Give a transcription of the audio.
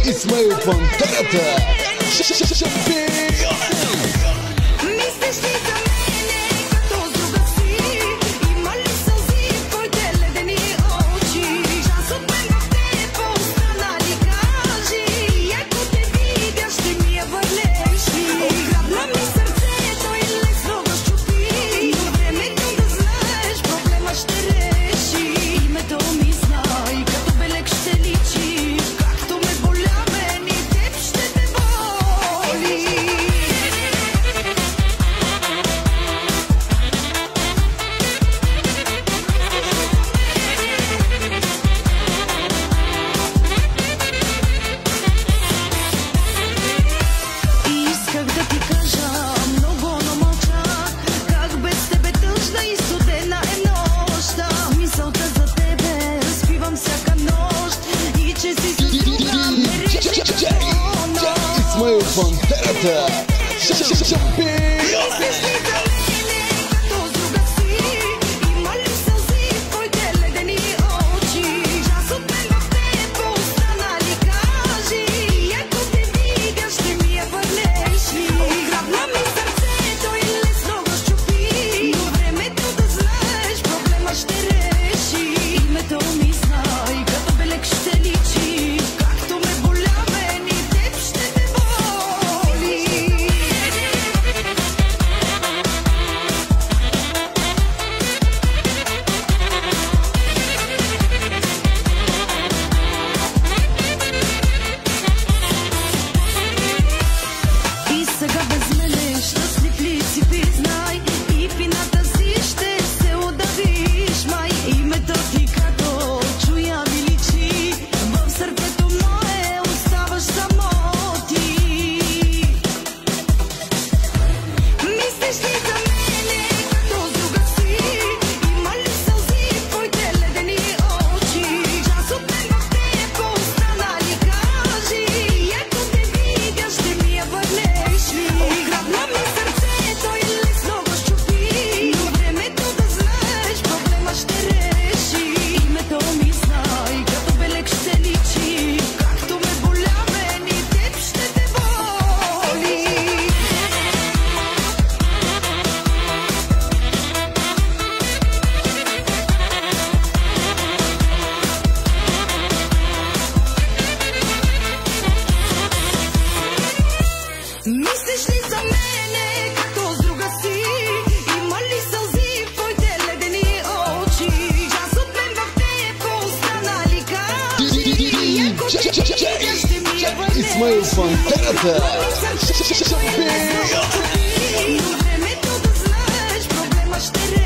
Исмаил Пантерата, шампион. Мислиш ли за мене като с друга си? Има ли сълзи в твоите ледени очи? Шанс от мен в теб останали кажи. И ако те видя, ще ми я върнеш ли? Ограбна ми сърцето и лесно го щупи. Но времето да знаеш, проблема ще реши. Името ми знай, като белег ще личи. Както ме боля мен и теб ще те боли. Исках да ти кажа много, но мълчах. Как без тебе тъжна и студена е нощта. Мисълта за тебе разпивам всяка нощ. И че си с друга ме режи като Исмаил Пантерата, шампион. Мислиш ли за мене като с друга си? Има ли сълзи в твоите ледени очи? Шанс от мен в теб останали кажи. И ако те видя, ще ми я върнеш ли? Ограбна ми сърцето и лесно го щупи. Но времето да знаеш, проблема ще реши. Името ми знай, като белег ще личи. Както ме боля мен и теб ще те боли. И сега без мене щастлив ли си признай? И в ината си ще се удавиш май. Името ти като чуя ми личи. В сърцето мое оставаш само ти. Мислиш ли за мене като с друга си? Има ли сълзи в твоите ледени очи? Шанс от мен в теб останали кажи. И ако те видя, ще ми я върнеш ли? Ограбна ми сърцето и лесно го щупи. Но времето да знаеш, проблема ще реши. Името ми знай, като белег ще личи. Както ме боля мен и теб ще те боли. Мислиш ли за мене като с друга си? Има ли сълзи в твоите ледени очи? Шанс от мен в теб останали кажи. И ако те видя, ще ми я върнеш. Исмаил Пантерата, Но времето да знаеш, проблема ще реши.